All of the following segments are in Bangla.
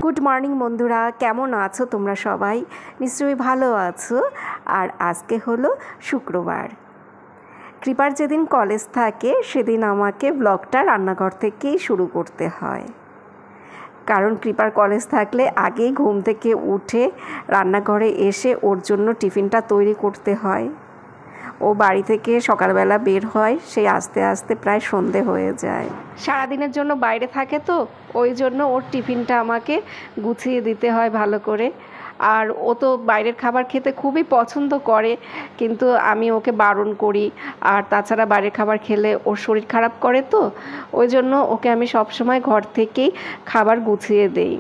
গুড মর্নিং বন্ধুরা, কেমন আছো তোমরা? সবাই নিশ্চয়ই ভালো আছো। আর আজকে হলো শুক্রবার। কৃপার যেদিন কলেজ থাকে সেদিন আমাকে ব্লগটা রান্নাঘর থেকেই শুরু করতে হয়, কারণ কৃপার কলেজ থাকলে আগেই ঘুম থেকে উঠে রান্নাঘরে এসে ওর জন্য টিফিনটা তৈরি করতে হয়। ও বাড়ি থেকে সকালবেলা বের হয়, সেই আস্তে আস্তে প্রায় সন্ধে হয়ে যায়। সারাদিনের জন্য বাইরে থাকে তো, ওই জন্য ওর টিফিনটা আমাকে গুছিয়ে দিতে হয় ভালো করে। আর ও তো বাইরের খাবার খেতে খুবই পছন্দ করে, কিন্তু আমি ওকে বারণ করি। আর তাছাড়া বাইরের খাবার খেলে ওর শরীর খারাপ করে, তো ওই জন্য ওকে আমি সবসময় ঘর থেকেই খাবার গুছিয়ে দেই।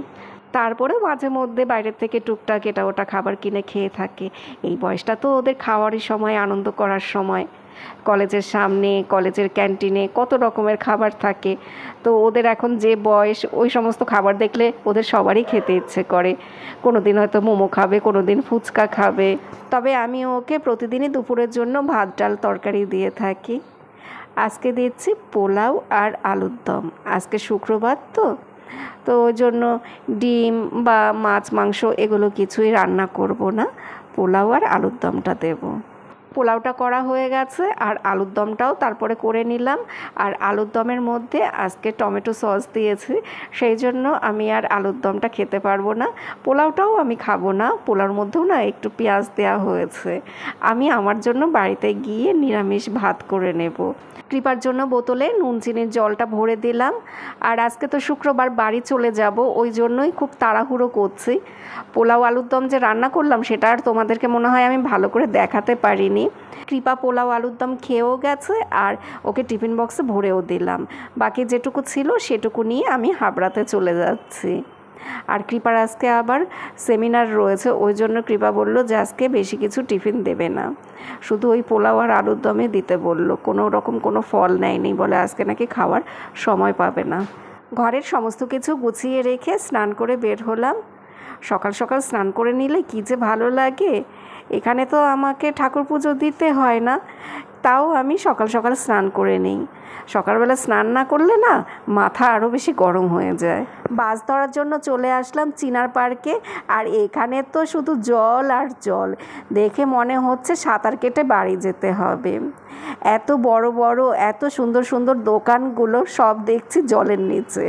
তারপরেও মাঝে মধ্যে বাইরের থেকে টুকটাক এটা ওটা খাবার কিনে খেয়ে থাকে। এই বয়সটা তো ওদের খাওয়ারই সময়, আনন্দ করার সময়। কলেজের সামনে, কলেজের ক্যান্টিনে কত রকমের খাবার থাকে, তো ওদের এখন যে বয়স, ওই সমস্ত খাবার দেখলে ওদের সবারই খেতে ইচ্ছে করে। কোনো দিন হয়তো মোমো খাবে, কোনো দিন ফুচকা খাবে। তবে আমি ওকে প্রতিদিনই দুপুরের জন্য ভাত ডাল তরকারি দিয়ে থাকি। আজকে দিচ্ছি পোলাও আর আলুর দম। আজকে শুক্রবার তো ওই জন্য ডিম বা মাছ মাংস এগুলো কিছুই রান্না করব না, পোলাও আর আলুর দমটা দেব। পোলাওটা করা হয়ে গেছে আর আলুর দমটাও তারপরে করে নিলাম। আর আলুর দমের মধ্যে আজকে টমেটো সস দিয়েছি, সেই জন্য আমি আর আলুর দমটা খেতে পারবো না। পোলাওটাও আমি খাবো না, পোলাওর মধ্যেও না একটু পেঁয়াজ দেওয়া হয়েছে। আমি আমার জন্য বাড়িতে গিয়ে নিরামিষ ভাত করে নেব। কৃপার জন্য বোতলে নুন চিনির জলটা ভরে দিলাম। আর আজকে তো শুক্রবার বাড়ি চলে যাব, ওই জন্যই খুব তাড়াহুড়ো করছি। পোলাও আলুর দম যে রান্না করলাম সেটা আর তোমাদেরকে মনে হয় আমি ভালো করে দেখাতে পারিনি। কৃপা পোলাও আলুর দম খেয়েও গেছে আর ওকে টিফিন বক্সে ভরেও দিলাম। বাকি যেটুকু ছিল সেটুকু নিয়ে আমি হাবড়াতে চলে যাচ্ছি। আর কৃপার আজকে আবার সেমিনার রয়েছে, ওই জন্য কৃপা বলল যে আজকে বেশি কিছু টিফিন দেবে না, শুধু ওই পোলাও আর আলুর দমে দিতে বলল। কোনো রকম কোনো ফল নেয়নি, বলে আজকে নাকি খাওয়ার সময় পাবে না। ঘরের সমস্ত কিছু গুছিয়ে রেখে স্নান করে বের হলাম। সকাল সকাল স্নান করে নিলে কী যে ভালো লাগে। এখানে তো আমাকে ঠাকুর পুজো দিতে হয় না, তাও আমি সকাল সকাল স্নান করে নিই। সকালবেলা স্নান না করলে না মাথা আরও বেশি গরম হয়ে যায়। বাস ধরার জন্য চলে আসলাম চিনার পার্কে। আর এখানে তো শুধু জল আর জল, দেখে মনে হচ্ছে সাঁতার কেটে বাড়ি যেতে হবে। এত বড় বড়, এত সুন্দর সুন্দর দোকানগুলো সব দেখছি জলের নিচে।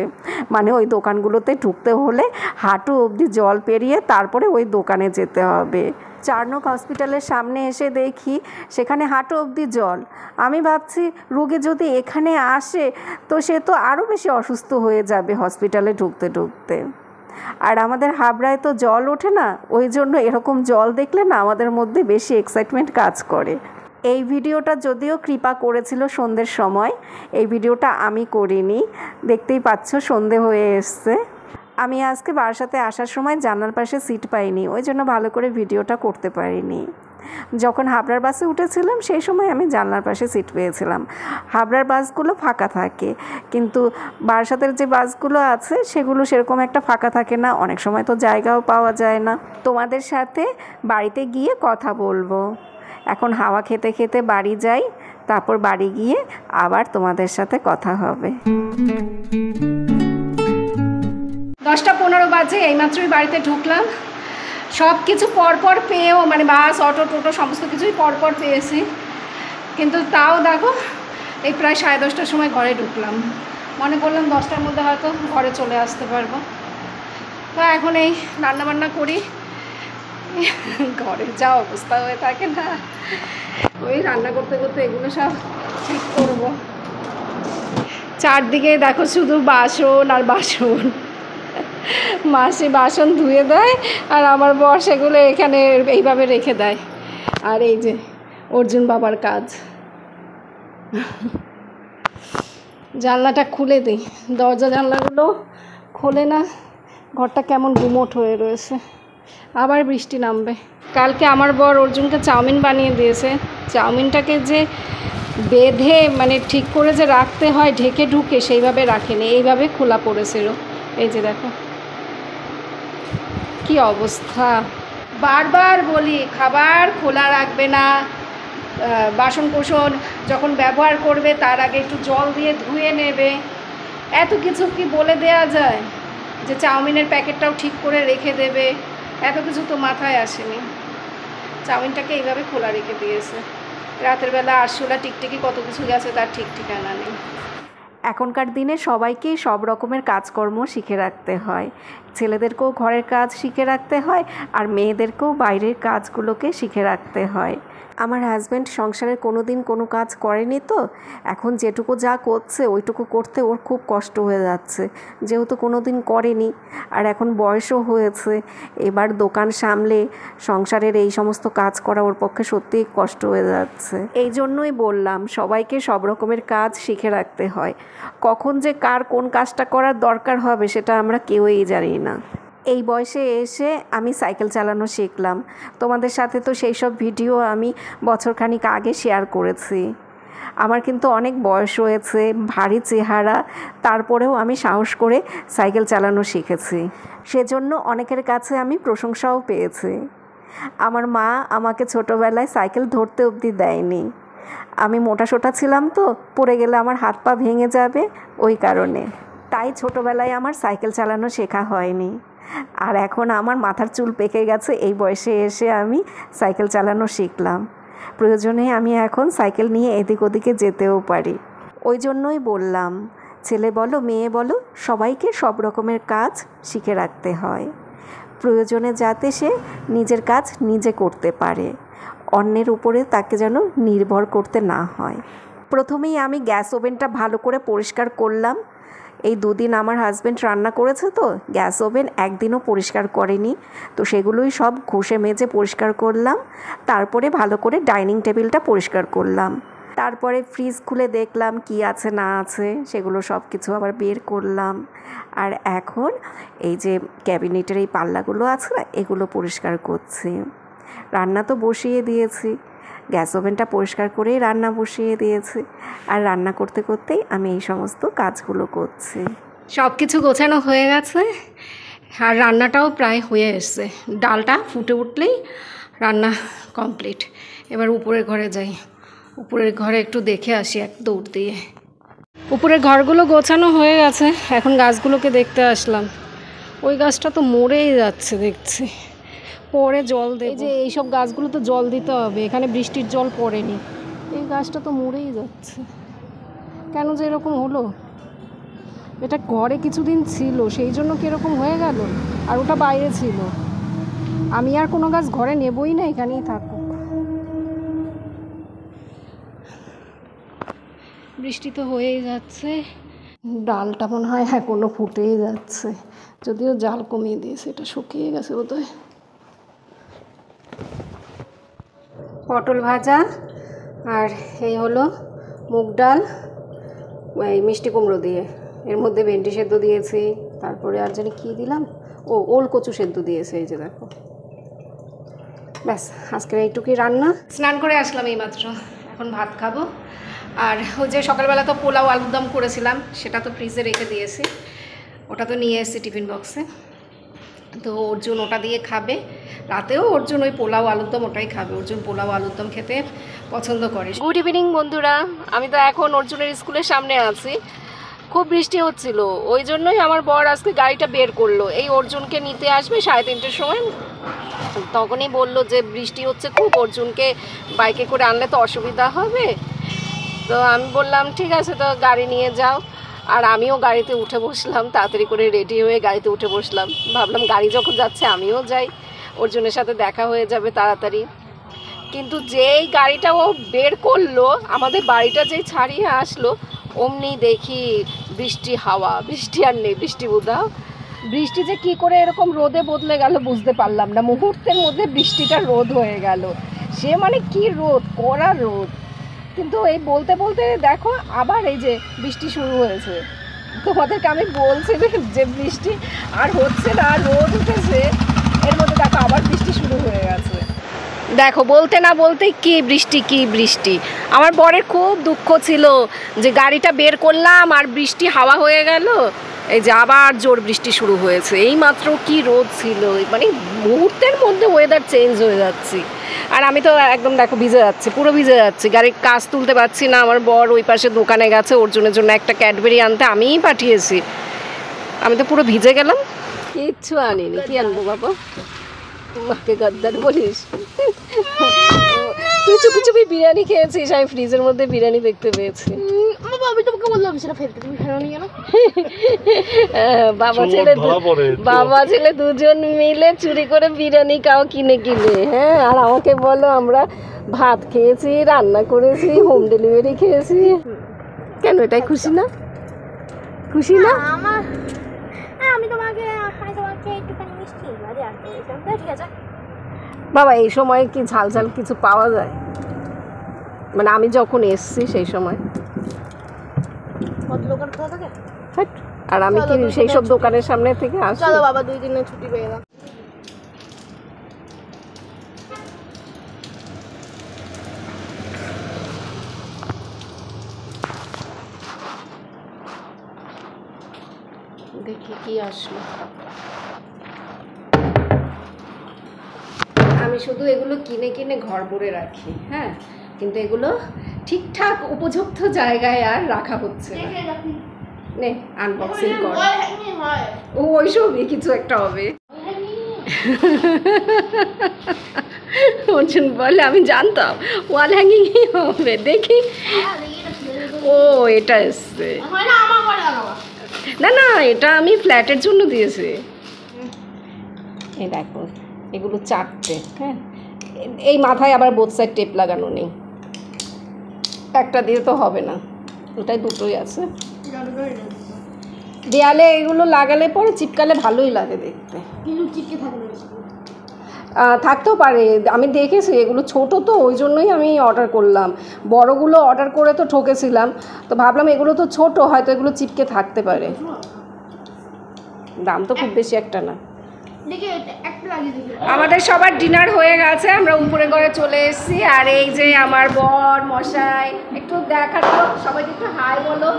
মানে ওই দোকানগুলোতে ঢুকতে হলে হাঁটু অবধি জল পেরিয়ে তারপরে ওই দোকানে যেতে হবে। চারনক হসপিটালের সামনে এসে দেখি সেখানে হাঁটু অবধি জল। আমি ভাবছি রোগী যদি এখানে আসে তো সে তো আরও বেশি অসুস্থ হয়ে যাবে হসপিটালে ঢুকতে ঢুকতে। আর আমাদের হাবড়ায় তো জল ওঠে না, ওই জন্য এরকম জল দেখলে না আমাদের মধ্যে বেশি এক্সাইটমেন্ট কাজ করে। এই ভিডিওটা যদিও কৃপা করেছিল সন্ধ্যের সময়, এই ভিডিওটা আমি করিনি। দেখতেই পাচ্ছ সন্ধে হয়ে এসছে। আমি আজকে বারাসাতে আসার সময় জানলার পাশে সিট পাইনি, ওই জন্য ভালো করে ভিডিওটা করতে পারিনি। যখন হাবড়ার বাসে উঠেছিলাম সেই সময় আমি জানলার পাশে সিট পেয়েছিলাম। হাবড়ার বাসগুলো ফাঁকা থাকে, কিন্তু বারাসাতের যে বাসগুলো আছে সেগুলো সেরকম একটা ফাঁকা থাকে না, অনেক সময় তো জায়গাও পাওয়া যায় না। তোমাদের সাথে বাড়িতে গিয়ে কথা বলবো। এখন হাওয়া খেতে খেতে বাড়ি যাই, তারপর বাড়ি গিয়ে আবার তোমাদের সাথে কথা হবে। 10:15 বাজে, এইমাত্রই বাড়িতে ঢুকলাম। সব কিছু পরপর পেয়েও, মানে বাস অটো টোটো সমস্ত কিছুই পরপর পেয়েছি, কিন্তু তাও দেখো এই প্রায় 10:30টার সময় ঘরে ঢুকলাম। মনে করলাম 10টার মধ্যে হয়তো ঘরে চলে আসতে পারবো। তো এখন এই রান্নাবান্না করি। ঘরে যা অবস্থা হয়ে থাকে না, ওই রান্না করতে করতে এগুলো সব ঠিক করবো। চারদিকে দেখো শুধু বাসন আর বাসন। মাসি বাসন ধুয়ে দেয় আর আমার বর সেগুলো এখানে এইভাবে রেখে দেয়। আর এই যে অর্জুন বাবার কাজ। জানলাটা খুলে দিই, দরজা জানলাগুলো খোলে না, ঘরটা কেমন গুমোট হয়ে রয়েছে। আবার বৃষ্টি নামবে। কালকে আমার বর অর্জুনকে চাউমিন বানিয়ে দিয়েছে। চাউমিনটাকে যে বেঁধে মানে ঠিক করে যে রাখতে হয় ঢেকে ঢুকে, সেইভাবে রাখেনি, এইভাবে খোলা পড়েছিল। এই যে দেখো কি অবস্থা। বারবার বলি খাবার খোলা রাখবে না, বাসন কোসন যখন ব্যবহার করবে তার আগে একটু জল দিয়ে ধুয়ে নেবে। এত কিছু কি বলে দেয়া যায়? যে চাউমিনের প্যাকেটটাও ঠিক করে রেখে দেবে, এত কিছু তো মাথায় আসেনি। চাউমিনটাকে এইভাবে খোলা রেখে দিয়েছে। রাতের বেলা আরশোলা টিকটিকি কত কিছু গেছে তার ঠিক ঠিকানা নেই। এখনকার দিনে সবাইকেই সব রকমের কাজকর্ম শিখে রাখতে হয়। ছেলেদেরকেও ঘরের কাজ শিখে রাখতে হয়, আর মেয়েদেরকেও বাইরের কাজগুলোকে শিখে রাখতে হয়। আমার হাজব্যান্ড সংসারের কোনো দিন কোনো কাজ করেনি, তো এখন যেটুকু যা করছে ওইটুকু করতে ওর খুব কষ্ট হয়ে যাচ্ছে, যেহেতু কোনো দিন করেনি আর এখন বয়সও হয়েছে। এবার দোকান সামলে সংসারের এই সমস্ত কাজ করা ওর পক্ষে সত্যিই কষ্ট হয়ে যাচ্ছে। এই জন্যই বললাম সবাইকে সব রকমের কাজ শিখে রাখতে হয়। কখন যে কার কোন কাজটা করার দরকার হবে সেটা আমরা কেউই জানি না। এই বয়সে এসে আমি সাইকেল চালানো শিখলাম। তোমাদের সাথে তো সেই সব ভিডিও আমি বছরখানিক আগে শেয়ার করেছি। আমার কিন্তু অনেক বয়স হয়েছে, ভারী চেহারা, তারপরেও আমি সাহস করে সাইকেল চালানো শিখেছি। সেজন্য অনেকের কাছে আমি প্রশংসাও পেয়েছি। আমার মা আমাকে ছোটোবেলায় সাইকেল ধরতে অবধি দেয়নি। আমি মোটাসোটা ছিলাম, তো পড়ে গেলে আমার হাত পা ভেঙে যাবে, ওই কারণে। তাই ছোটোবেলায় আমার সাইকেল চালানো শেখা হয়নি। আর এখন আমার মাথার চুল পেকে গেছে, এই বয়সে এসে আমি সাইকেল চালানো শিখলাম। প্রয়োজনে আমি এখন সাইকেল নিয়ে এদিক ওদিকে যেতেও পারি। ওই জন্যই বললাম, ছেলে বলো মেয়ে বলো, সবাইকে সব রকমের কাজ শিখে রাখতে হয়, প্রয়োজনে যাতে সে নিজের কাজ নিজে করতে পারে, অন্যের উপরে তাকে যেন নির্ভর করতে না হয়। প্রথমেই আমি গ্যাস ওভেনটা ভালো করে পরিষ্কার করলাম। এই দুদিন আমার হাজব্যান্ড রান্না করেছে, তো গ্যাস ওভেন একদিনও পরিষ্কার করেনি, তো সেগুলোই সব ঘষে মেজে পরিষ্কার করলাম। তারপরে ভালো করে ডাইনিং টেবিলটা পরিষ্কার করলাম। তারপরে ফ্রিজ খুলে দেখলাম কি আছে না আছে, সেগুলো সব কিছু আবার বের করলাম। আর এখন এই যে ক্যাবিনেটের এই পাল্লাগুলো আছে না, এগুলো পরিষ্কার করছি। রান্না তো বসিয়ে দিয়েছি, গ্যাস ওভেনটা পরিষ্কার করেই রান্না বসিয়ে দিয়েছি। আর রান্না করতে করতেই আমি এই সমস্ত কাজগুলো করছি। সব কিছু গোছানো হয়ে গেছে, আর রান্নাটাও প্রায় হয়ে এসছে। ডালটা ফুটে উঠলেই রান্না কমপ্লিট। এবার উপরের ঘরে যাই, উপরের ঘরে একটু দেখে আসি এক দৌড় দিয়ে। উপরের ঘরগুলো গোছানো হয়ে গেছে, এখন গাছগুলোকে দেখতে আসলাম। ওই গাছটা তো মরেই যাচ্ছে দেখছি, পরে জল দেব। এই যে এইসব গাছগুলো তো জল দিতে হবে, এখানে বৃষ্টির জল পড়েনি, এই গাছটা তো মরেই যাচ্ছে। কেন যে এরকম হলো? এটা ঘরে কিছুদিন ছিল, সেই জন্য কি এরকম হয়ে গেল? আর ওটা বাইরে ছিল। আমি আর কোনো গাছ ঘরে নেবই না, এখানেই থাকুক। বৃষ্টি তো হয়েই যাচ্ছে, ডালটা মনে হয় এখনো ফুটেই যাচ্ছে, যদিও জাল কমিয়ে দিয়েছে, এটা শুকিয়ে গেছে বোধহয়। পটল ভাজা, আর এই হলো মুগ ডাল এই মিষ্টি কুমড়ো দিয়ে, এর মধ্যে ভেন্ডি সেদ্ধ দিয়েছি, তারপরে আর জানি কী দিলাম, ওল কচু সেদ্ধ দিয়েছে, এই যে দেখো। ব্যাস, আজকের এইটুকুই রান্না। স্নান করে আসলাম এইমাত্র, এখন ভাত খাবো। আর ওই যে সকালবেলা তো পোলাও আলুর দম করেছিলাম, সেটা তো ফ্রিজে রেখে দিয়েছি, ওটা তো নিয়ে এসেছি টিফিন বক্সে। তো অর্জুন ওটা দিয়ে খাবে, রাতেও অর্জুন ওই পোলাও আলুর দম ওটাই খাবে। অর্জুন পোলাও আলুর দম খেতে পছন্দ করে। গুড ইভিনিং বন্ধুরা, আমি তো এখন অর্জুনের স্কুলের সামনে আছি। খুব বৃষ্টি হচ্ছিল, ওই জন্যই আমার বর আজকে গাড়িটা বের করলো। এই অর্জুনকে নিতে আসবে 3:30টার সময়, তখনই বললো যে বৃষ্টি হচ্ছে খুব, অর্জুনকে বাইকে করে আনলে তো অসুবিধা হবে। তো আমি বললাম ঠিক আছে, তো গাড়ি নিয়ে যাও। আর আমিও গাড়িতে উঠে বসলাম, তাড়াতাড়ি করে রেডি হয়ে গাড়িতে উঠে বসলাম। ভাবলাম গাড়ি যখন যাচ্ছে আমিও যাই, অর্জুনের সাথে দেখা হয়ে যাবে তাড়াতাড়ি। কিন্তু যেই গাড়িটা ও বের করলো, আমাদের বাড়িটা যেই ছাড়িয়ে আসলো, অমনি দেখি বৃষ্টি হাওয়া, বৃষ্টি আর নেই, বৃষ্টি উধাও। বৃষ্টি যে কী করে এরকম রোদে বদলে গেল বুঝতে পারলাম না, মুহূর্তের মধ্যে বৃষ্টিটা রোদ হয়ে গেল। সে মানে কি রোদ, কড়া রোদ। কিন্তু এই বলতে বলতে দেখো আবার এই যে বৃষ্টি শুরু হয়েছে। তোমাদেরকে আমি বলছি যে বৃষ্টি আর হচ্ছে না, রোদ উঠেছে, এর মধ্যে দেখো আবার বৃষ্টি শুরু হয়ে গেছে। দেখো বলতে না বলতেই কি বৃষ্টি, কি বৃষ্টি। আমার বরের খুব দুঃখ ছিল যে গাড়িটা বের করলাম আর বৃষ্টি হাওয়া হয়ে গেল, এই যে আবার জোর বৃষ্টি শুরু হয়েছে। এই মাত্র কি রোদ ছিল, মানে মুহূর্তের মধ্যে ওয়েদার চেঞ্জ হয়ে যাচ্ছে। আর আমি তো একদম দেখো ভিজে যাচ্ছি, পুরো ভিজে যাচ্ছি, গাড়ির কাজ তুলতে পারছি না। আমার বর ওই পাশে দোকানে গেছে অর্জুনের জন্য একটা ক্যাডবেরি আনতে, আমিই পাঠিয়েছি। আমি তো পুরো ভিজে গেলাম, কিচ্ছু আনিনি। কি আনবো বাবা? মাকে গদ্দার বলিস? তুই চুপি চুপি বিরিয়ানি খেয়েছিস, আমি ফ্রিজের মধ্যে বিরিয়ানি দেখতে পেয়েছি। আমি তোমাকে বললাম সেটা ফেলতে, তুমি ফেলো নি কেন? বাবা ছেলে দুজন মিলে চুরি করে বিরিয়ানি খাও কিনে কিনে। হ্যাঁ, আর আমাকে বলো আমরা ভাত খেয়েছি, রান্না করেছি, হোম ডেলিভারি খেয়েছি। কেন, এটাই খুশি না? খুশি না? আমি তোমাকে একটুখানি মিষ্টি ঠিক আছে বাবা। এই সময় কি ঝাল ঝাল কিছু পাওয়া যায়? মানে আমি যখন এসছি সেই সময় কত দোকান খোলা থাকে। আর আমি কি সেই সব দোকানের সামনে থেকে আসি? চলো বাবা, 2 দিনের ছুটি পেয়ে গেলাম। দেখি কি আসলো। আমি শুধু এগুলো কিনে কিনে ঘর ভরে রাখি, হ্যাঁ, কিন্তু এগুলো ঠিকঠাক উপযুক্ত জায়গায় আর রাখা হচ্ছে না। নে আনবক্সিং কর। ও ওইসবই কিছু একটা হবে। অর্জুন বলে আমি জানতাম ওয়াল হ্যাঙ্গিং হবে। দেখি, ও এটা এসছে। না না, এটা আমি ফ্ল্যাটের জন্য দিয়েছি। এই দেখো, এগুলো 4টে। হ্যাঁ, এই মাথায় আবার বোথ সাইড টেপ লাগানো নেই, একটা দিয়ে তো হবে না, ওটাই দুটোই আছে। দেয়ালে এগুলো লাগালে পরে চিপকালে ভালোই লাগে দেখতে, কিন্তু চিপকে থাকে না। থাকতেও পারে, আমি দেখেছি এগুলো ছোট তো, ওই জন্যই আমি অর্ডার করলাম। বড়গুলো অর্ডার করে তো ঠকেছিলাম, তো ভাবলাম এগুলো তো ছোট, হয়তো এগুলো চিপকে থাকতে পারে। দাম তো খুব বেশি একটা না। আমাদের সবার ডিনার হয়ে গেছে, আমরা উপরে ঘরে চলে এসেছি। আর এই যে আমার বর মশাই, একটু দেখাতো সবাইকে, একটু হাই বলো,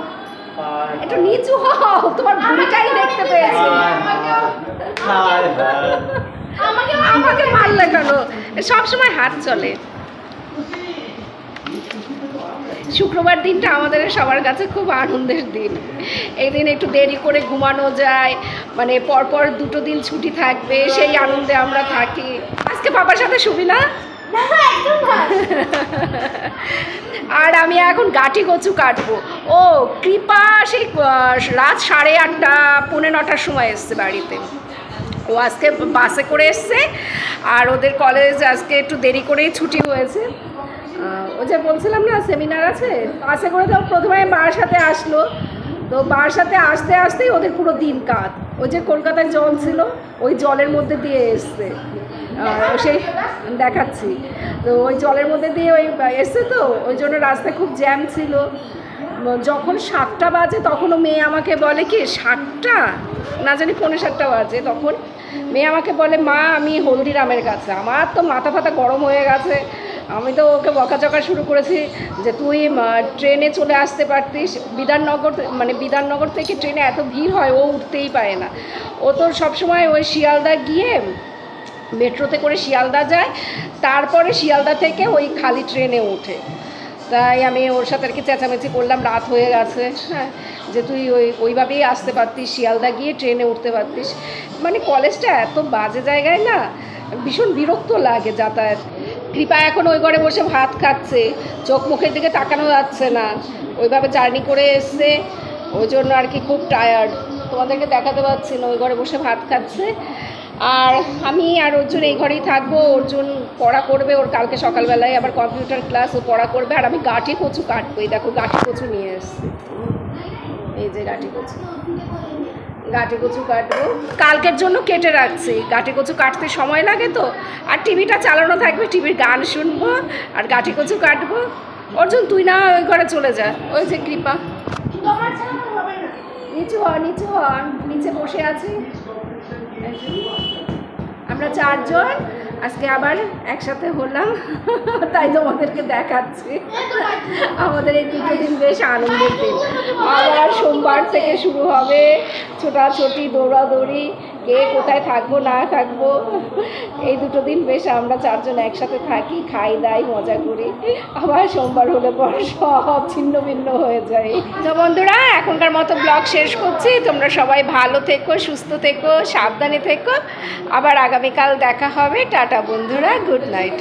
একটু নিচু হও, তোমার ভুঁড়িটাই দেখতে পেয়েছি। আমাকে মারলে কেন? সবসময় হাত চলে। শুক্রবার দিনটা আমাদের সবার কাছে খুব আনন্দের দিন। এই দিন একটু দেরি করে ঘুমানো যায়, মানে পরপর 2 দিন ছুটি থাকবে, সেই আনন্দে আমরা থাকি। আজকে বাবার সাথে শুবি না? আর আমি এখন গাঁটি কচু কাটবো। ও কৃপা সেই রাত 8:30 পৌনে 9টার সময় এসছে বাড়িতে। ও আজকে বাসে করে এসছে, আর ওদের কলেজ আজকে একটু দেরি করেই ছুটি হয়েছে। ও যে বলছিলাম না সেমিনার আছে, বাসে করে তো প্রথমে মার সাথে আসলো, তো মার সাথে আসতে আসতেই ওদের পুরো দিন কাট। ওই যে কলকাতায় জল ছিল, ওই জলের মধ্যে দিয়ে এসছে, সেই দেখাচ্ছি। তো ওই জলের মধ্যে দিয়ে ওই এসছে, তো ওই জন্য রাস্তায় খুব জ্যাম ছিল। যখন 7টা বাজে তখনও মেয়ে আমাকে বলে কি 7টা না জানি 6:45 বাজে, তখন মেয়ে আমাকে বলে মা আমি হলদিরামের কাছে। আমার তো মাথা ফাতা গরম হয়ে গেছে, আমি তো ওকে বকাঝকা শুরু করেছি যে তুই ট্রেনে চলে আসতে পারতিস। বিধাননগর থেকে ট্রেনে এত ভিড় হয়, ও উঠতেই পারে না। ও তো সবসময় ওই শিয়ালদা গিয়ে মেট্রোতে করে শিয়ালদা যায়, তারপরে শিয়ালদা থেকে ওই খালি ট্রেনে ওঠে। তাই আমি ওর সাথে আর কি চেঁচামেচি করলাম, রাত হয়ে গেছে, হ্যাঁ, যে তুই ওইভাবেই আসতে পারতিস, শিয়ালদা গিয়ে ট্রেনে উঠতে পারতিস। মানে কলেজটা এত বাজে জায়গায় না, ভীষণ বিরক্ত লাগে যাতায়াত। কৃপা এখন ওই ঘরে বসে ভাত খাচ্ছে, চোখ মুখের দিকে তাকানো যাচ্ছে না, ওইভাবে জার্নি করে এসছে, ওই জন্য আর কি খুব টায়ার্ড। তোমাদেরকে দেখাতে পারছি না, ওই ঘরে বসে ভাত খাচ্ছে। আর আমি আর অর্জুন এই ঘরেই থাকবো। অর্জুন পড়া করবে, ওর কালকে সকালবেলায় আবার কম্পিউটার ক্লাস, ও পড়া করবে। আর আমি গাঁটি কচু কাটবো। এই দেখো গাঁটি কচু নিয়ে এসছি, এই যে গাঁটি কচু কাটবো, কালকের জন্য কেটে রাখছি। গাঁটি কচু কাটতে সময় লাগে তো, আর টিভিটা চালানো থাকবে, টিভির গান শুনবো আর গাঁটি কচু কাটবো। অর্জুন তুই না ওই ঘরে চলে যা, ওই যে কৃপা নিচে বসে আছি। আমরা 4 জন, আজকে আবার একসাথে হলাম, তাই তোমাদেরকে দেখাচ্ছি। আমাদের এই 2 দিন বেশ আনন্দের দিন। আবার সোমবার থেকে শুরু হবে ছোটাছুটি, দৌড়াদৌড়ি, কে কোথায় থাকবো না থাকবো। এই 2 দিন বেশ আমরা 4 জন একসাথে থাকি, খাই দাই, মজা করি। আবার সোমবার হলে পর সব ছিন্ন ভিন্ন হয়ে যায়। তো বন্ধুরা, এখনকার মতো ব্লগ শেষ করছি। তোমরা সবাই ভালো থেকো, সুস্থ থেকো, সাবধানে থেকো। আবার আগামীকাল দেখা হবে। টাটা বন্ধুরা, গুড নাইট।